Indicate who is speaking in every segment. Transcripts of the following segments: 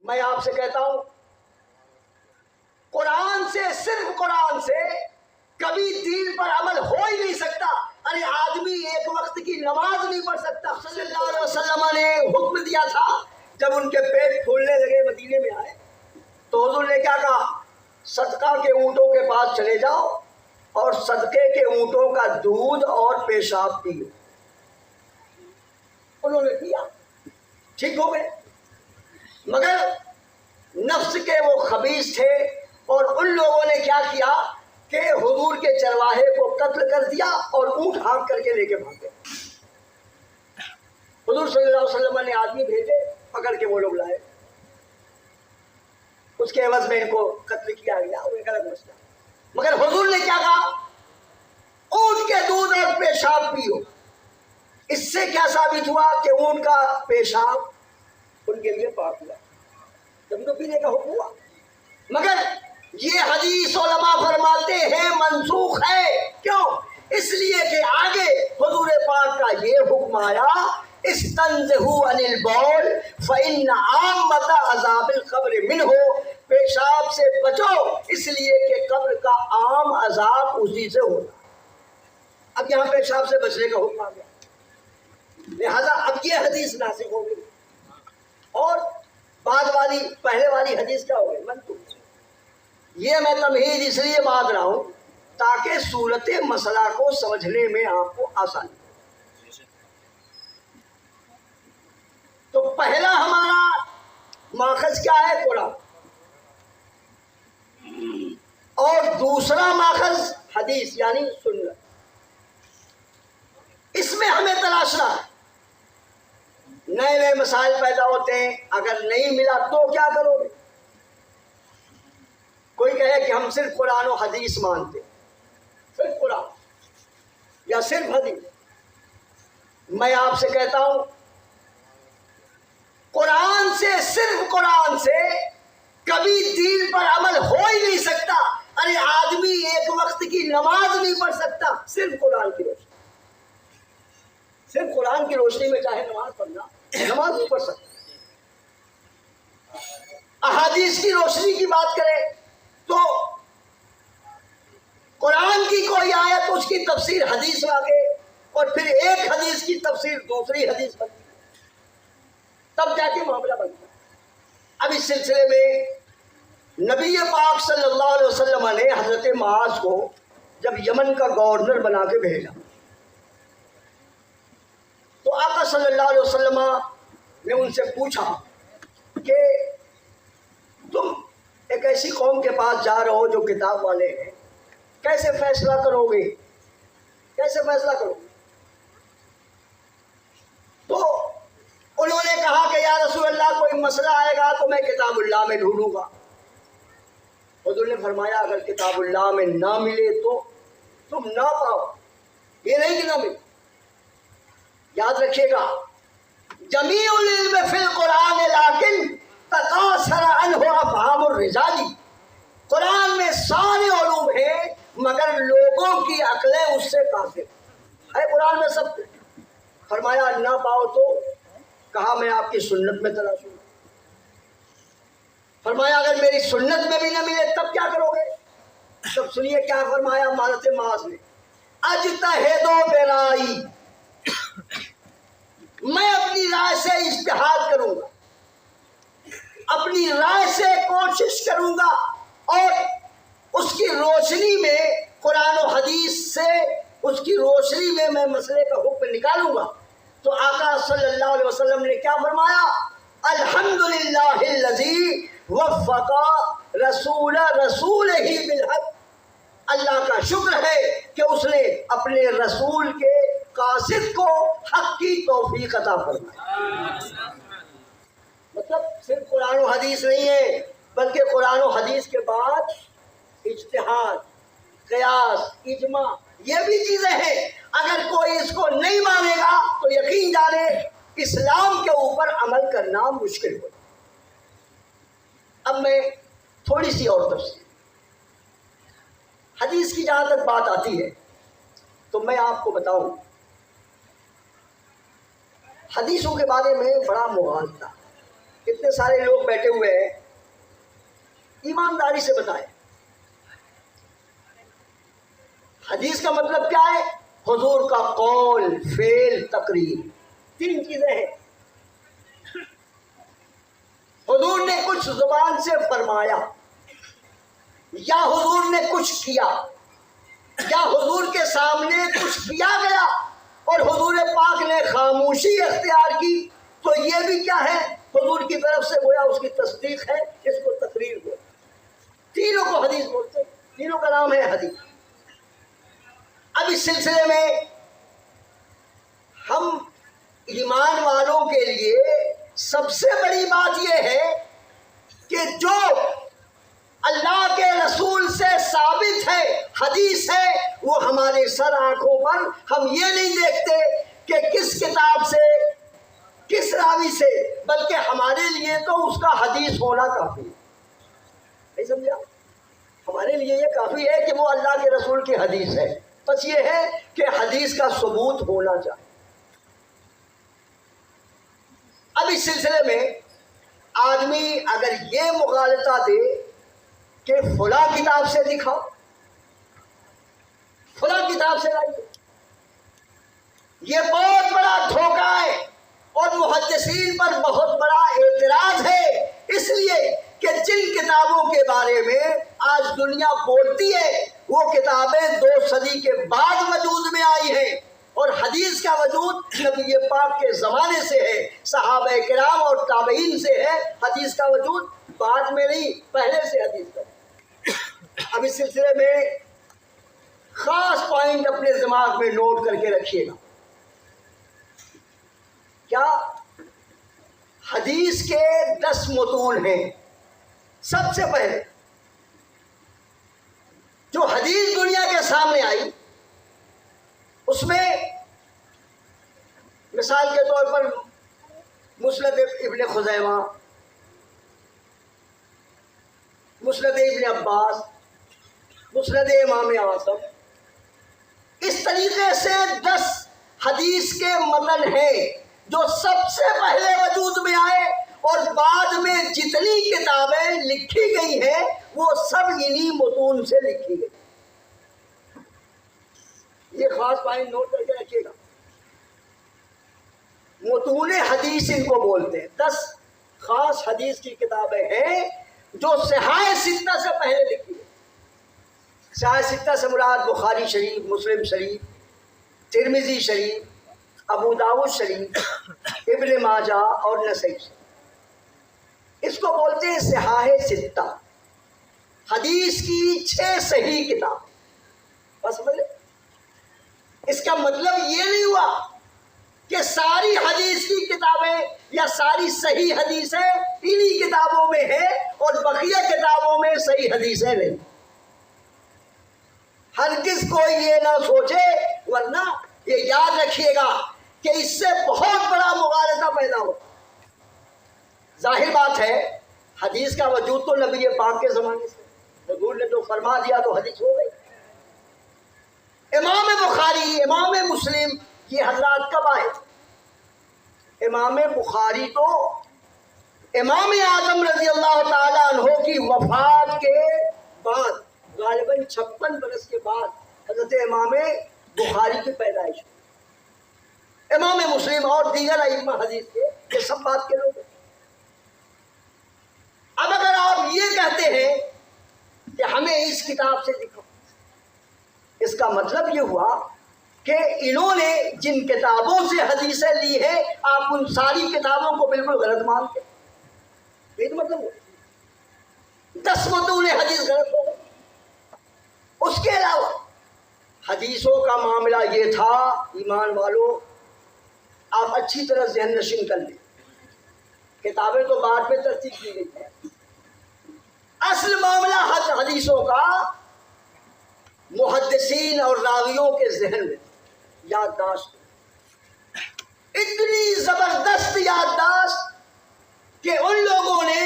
Speaker 1: میں آپ سے کہتا ہوں قرآن سے، صرف قرآن سے کبھی دین پر عمل ہو ہی نہیں سکتا۔ ارے آدمی ایک وقت کی نماز نہیں پڑھ سکتا۔ صلی اللہ علیہ وسلم نے حکم دیا تھا، جب ان کے پیٹ پھولنے لگے مدینے میں آئے تو حضور نے کیا کہا؟ صدقہ کے اونٹوں کے پاس چلے جاؤ اور صدقے کے اونٹوں کا دودھ اور پیشاب پیو۔ انہوں نے کیا، ٹھیک ہو گئے، مگر نفس کے وہ خبیث تھے اور ان لوگوں نے کیا کیا کہ حضور کے چرواہے کو قتل کر دیا اور اونٹ ہانک کر کے لے کے بھاگ گئے۔ حضور صلی اللہ علیہ وسلم نے آدمی بھیجے، پکڑ کے وہ لوگ لائے، اس کے عوض میں ان کو قتل کیا گیا، وہ ایک الگ مسئلہ۔ مگر حضور نے کیا کہا؟ اونٹ کے دودھ اور پیشاب پیو۔ اس سے کیا ثابت ہوا کہ اونٹ کا پیشاب ان کے لیے پاک ہوا، جب تو پینے کا حکم ہوا۔ مگر یہ حدیث علماء فرماتے ہیں منسوخ ہے، کیوں؟ اس لیے کہ آگے حضور پاک کا یہ حکم آیا استنزہوا عن البول فإن عامۃ عذاب القبر منہ، پیشاب سے بچو اس لیے کہ قبر کا عام عذاب اسی سے ہوتا۔ اب یہاں پیشاب سے بچنے کا حکم آ گیا، لہذا اب یہ حدیث ناسخ ہو گئی اور بعد والی پہلے والی حدیث کیا ہو گئی؟ منسوخ۔ یہ میں تمہید اس لیے باندھ رہا ہوں تاکہ صورت مسئلہ کو سمجھنے میں آپ کو آسانی۔ تو پہلا ہمارا ماخذ کیا ہے؟ قرآن، اور دوسرا ماخذ حدیث یعنی سنت۔ اس میں ہمیں تلاشنا ہے، نئے نئے مسائل پیدا ہوتے ہیں، اگر نہیں ملا تو کیا کرو گے؟ کوئی کہے کہ ہم صرف قرآن و حدیث مانتے، صرف قرآن یا صرف حدیث۔ میں آپ سے کہتا ہوں قرآن سے، صرف قرآن سے کبھی دین پر عمل ہو ہی نہیں سکتا۔ ارے آدمی ایک وقت کی نماز نہیں پڑھ سکتا، صرف قرآن کی روشنی، صرف قرآن کی روشنی میں چاہے نماز پڑھنا، نماز نہیں پڑھ سکتا۔ احادیث کی روشنی کی بات کریں تو قرآن کی کوئی آیت، اس کی تفسیر حدیث میں آگے، اور پھر ایک حدیث کی تفسیر دوسری حدیث بنتی ہے، تب جا کے معاملہ بنتا ہے۔ اب اس سلسلے میں نبی پاک صلی اللہ علیہ وسلم نے حضرت معاذ کو جب یمن کا گورنر بنا کے بھیجا تو آقا صلی اللہ علیہ وسلم نے ان سے پوچھا کہ تم ایک ایسی قوم کے پاس جا رہے ہو جو کتاب والے ہیں، کیسے فیصلہ کرو گے؟ کیسے فیصلہ کرو گے؟ تو انہوں نے کہا کہ یا رسول اللہ کوئی مسئلہ آئے گا تو میں کتاب اللہ میں ڈھونڈوں گا۔ حضور نے فرمایا اگر کتاب اللہ میں نہ ملے تو تم نہ پاؤ، یہ نہیں کہ نہ ملے۔ یاد رکھیے گا جمیع العلم فی القرآن لیکن تقاصر عنہ افہام الرجال، قرآن میں سارے علوم ہیں مگر لوگوں کی عقلیں اس سے قاصر ہے۔ قرآن میں سب فرمایا نہ پاؤ تو کہا میں آپ کی سنت میں تلاشوں گا۔ فرمایا اگر میری سنت میں بھی نہ ملے تب کیا کرو گے؟ تب سنیے کیا فرمایا حضرت معاذ نے، اجتہدوا برائی، میں اپنی رائے سے اجتہاد کروں گا، اپنی رائے سے کوشش کروں گا اور اس کی روشنی میں، قرآن و حدیث سے اس کی روشنی میں میں مسئلے کا حکم نکالوں گا۔ تو آقا صلی اللہ علیہ وسلم نے کیا فرمایا؟ الحمدللہ الذی وفق رسولہ بالحق، اللہ کا شکر ہے کہ اس نے اپنے رسول کے قاصد کو حق کی توفیق عطا فرمائی۔ مطلب صرف قرآن و حدیث نہیں ہے بلکہ قرآن و حدیث کے بعد اجتہاد، قیاس، اجماع، یہ بھی چیزیں ہیں۔ اگر کوئی اس کو نہیں مانے گا تو یقین جانے اسلام کے اوپر عمل کرنا مشکل ہوگا۔ اب میں تھوڑی سی اور تفصیل، حدیث کی جہاں تک بات آتی ہے تو میں آپ کو بتاؤں حدیثوں کے بارے میں بڑا مغالطہ، اتنے سارے لوگ بیٹھے ہوئے ہیں، ایمانداری سے بتائیں حدیث کا مطلب کیا ہے؟ حضور کا قول، فعل، تقریر، تین چیزیں ہیں۔ حضور نے کچھ زبان سے فرمایا، یا حضور نے کچھ کیا، یا حضور کے سامنے کچھ کیا گیا اور حضور پاک نے خاموشی اختیار کی، تو یہ بھی کیا ہے؟ حضور کی طرف سے گویا اس کی تصدیق ہے، اس کو تقریر بولتے ہیں۔ تینوں کو حدیث بولتے ہیں، تینوں کا نام ہے حدیث۔ اب اس سلسلے میں ہم ایمان والوں کے لیے سب سے بڑی بات یہ ہے کہ جو اللہ کے رسول سے ثابت ہے، حدیث ہے، وہ ہمارے سر آنکھوں پر ہم یہ نہیں دیکھتے کہ کس کتاب سے، کس راوی سے، بلکہ ہمارے لیے تو اس کا حدیث ہونا کافی ہے۔ نہیں سمجھا؟ ہمارے لیے یہ کافی ہے کہ وہ اللہ کے رسول کی حدیث ہے، بس یہ ہے کہ حدیث کا ثبوت ہونا چاہیے۔ اب اس سلسلے میں آدمی اگر یہ مغالطہ دے کہ فلاں کتاب سے دکھاؤ، فلاں کتاب سے لائیے، یہ بہت بڑا دھوکہ ہے اور محدثین پر بہت بڑا اعتراض ہے، اس لیے کہ جن کتابوں کے بارے میں آج دنیا بولتی ہے وہ کتابیں 2 صدی کے بعد وجود میں آئی ہیں، اور حدیث کا وجود نبی پاک کے زمانے سے ہے، صحابہ کرام اور تابعین سے ہے، حدیث کا وجود بعد میں نہیں، پہلے سے حدیث کا۔ اب اس سلسلے میں خاص پوائنٹ اپنے دماغ میں نوٹ کر کے رکھیے گا۔ کیا؟ حدیث کے 10 متون ہیں۔ سب سے پہلے جو حدیث دنیا کے سامنے آئی، اس میں مثال کے طور پر مسند ابن خزیمہ، مسند ابن عباس، مسند امام اعظم، اس طریقے سے 10 حدیث کے متن ہیں جو سب سے پہلے وجود میں آئے، اور بعد میں جتنی کتابیں لکھی گئی ہیں وہ سب انہی متون سے لکھی گئی۔ یہ خاص پوائنٹ نوٹ کر کے رکھیے گا، متون حدیث ان کو بولتے ہیں۔ 10 خاص حدیث کی کتابیں ہیں جو صحاح ستہ سے پہلے لکھی گئی۔ صحاح ستہ سے مراد بخاری شریف، مسلم شریف، ترمذی شریف، ابو داؤد شریف، ابن ماجہ اور نسائی شریف، اس کو بولتے ہیں صحاح ستہ، حدیث کی 6 صحیح کتاب۔ بس سمجھ لیں، اس کا مطلب یہ نہیں ہوا کہ ساری حدیث کی کتابیں یا ساری صحیح حدیثیں انہی کتابوں میں ہیں اور بقیہ کتابوں میں صحیح حدیثیں نہیں۔ ہرگز کوئی یہ نہ سوچے، ورنہ یہ یاد رکھیے گا کہ اس سے بہت بڑا مغالطہ پیدا ہو۔ ظاہر بات ہے حدیث کا وجود تو نبی پاک کے زمانے سے، حضور نے تو فرما دیا تو حدیث ہو گئی۔ امام بخاری، امام مسلم، یہ حضرات کب آئے؟ امام بخاری تو امام اعظم رضی اللہ تعالی عنہ کی وفات کے بعد، غالباً 56 برس کے بعد حضرت امام بخاری کی پیدائش ہوئی۔ امام مسلم اور دیگر ائمہ حدیث کے یہ سب بات کے لوگ ہیں۔ اب اگر آپ یہ کہتے ہیں کہ ہمیں اس کتاب سے دکھاؤ، اس کا مطلب یہ ہوا کہ انہوں نے جن کتابوں سے حدیثیں لی ہیں آپ ان ساری کتابوں کو بالکل غلط مانتے ہیں۔ یہ تو مطلب ہوا 10 متون حدیث غلط ہو گئے۔ اس کے علاوہ حدیثوں کا معاملہ یہ تھا، ایمان والوں آپ اچھی طرح ذہن نشین کر لیں، کتابیں تو بعد میں ترتیب کی گئی ہیں، اصل معاملہ حدیثوں کا محدثین اور راویوں کے ذہن میں یادداشت، اتنی زبردست یادداشت کہ ان لوگوں نے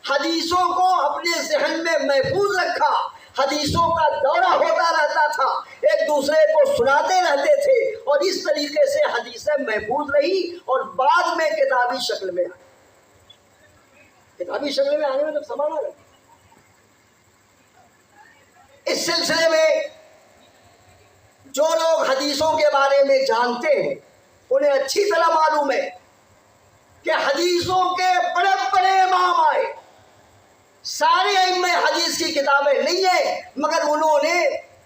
Speaker 1: حدیثوں کو اپنے ذہن میں محفوظ رکھا، حدیثوں کا دورہ ہوتا رہتا تھا، ایک دوسرے کو سناتے رہتے تھے، اور اس طریقے سے حدیثیں محفوظ رہی اور بعد میں کتابی شکل میں آئی۔ کتابی شکل میں آنے میں تو سمانا ہے۔ اس سلسلے میں جو لوگ حدیثوں کے بارے میں جانتے ہیں انہیں اچھی طرح معلوم ہے کہ حدیثوں کے بڑے بڑے امام آئے، سارے ائمہ حدیث کی کتابیں نہیں ہیں، مگر انہوں نے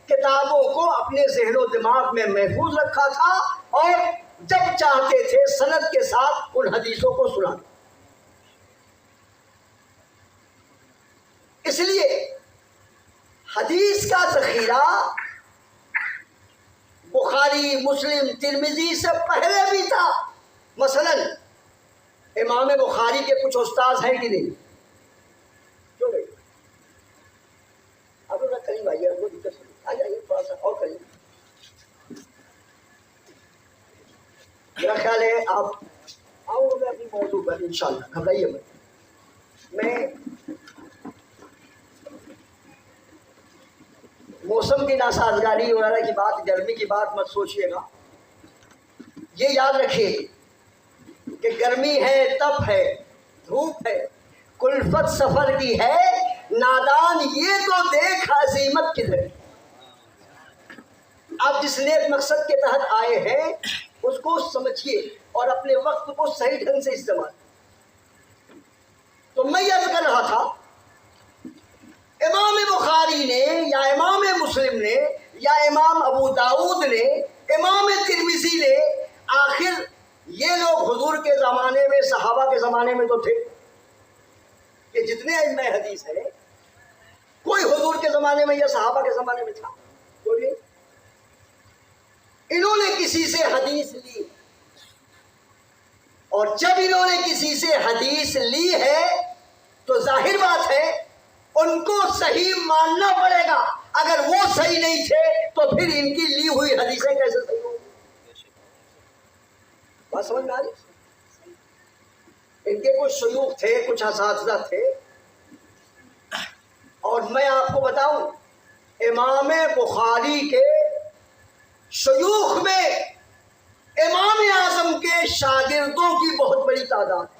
Speaker 1: کتابوں کو اپنے ذہن و دماغ میں محفوظ رکھا تھا اور جب چاہتے تھے سند کے ساتھ ان حدیثوں کو سنا۔ اس لیے حدیث کا ذخیرہ بخاری، مسلم، ترمذی سے پہلے بھی تھا۔ مثلا امام بخاری کے کچھ استاد ہیں کہ نہیں؟ کیوں نہیں؟ اب قریب آئیے، آپ کو دقت آ جائیے، تھوڑا سا اور کریے۔ میرا خیال ہے آپ آؤ گے اپنی موضوع پر انشاءاللہ، گھبرائیے مت۔ میں موسم کی ناسازگاری وغیرہ کی بات، گرمی کی بات مت سوچیے گا، یہ یاد رکھیے کہ گرمی ہے، تپ ہے، دھوپ ہے، کلفت سفر کی ہے، نادان یہ تو دیکھ عزیمت کدھر۔ آپ جس نیک مقصد کے تحت آئے ہیں اس کو سمجھیے اور اپنے وقت کو صحیح ڈھنگ سے استعمال۔ تو میں عرض کر رہا تھا امام بخاری نے یا امام مسلم نے یا امام ابو داؤد نے، امام ترمذی نے، آخر یہ لوگ حضور کے زمانے میں، صحابہ کے زمانے میں تو تھے، کہ جتنے ائمہ حدیث ہیں کوئی حضور کے زمانے میں یا صحابہ کے زمانے میں تھا؟ کوئی نہیں۔ انہوں نے کسی سے حدیث لی، اور جب انہوں نے کسی سے حدیث لی ہے تو ظاہر بات ہے ان کو صحیح ماننا پڑے گا۔ اگر وہ صحیح نہیں تھے تو پھر ان کی لی ہوئی حدیثیں کیسے صحیح ہوں گی؟ بات سمجھ میں آ رہی؟ ان کے کچھ شیوخ تھے، کچھ اساتذہ تھے، اور میں آپ کو بتاؤں امام بخاری کے شیوخ میں امام اعظم کے شاگردوں کی بہت بڑی تعداد ہے۔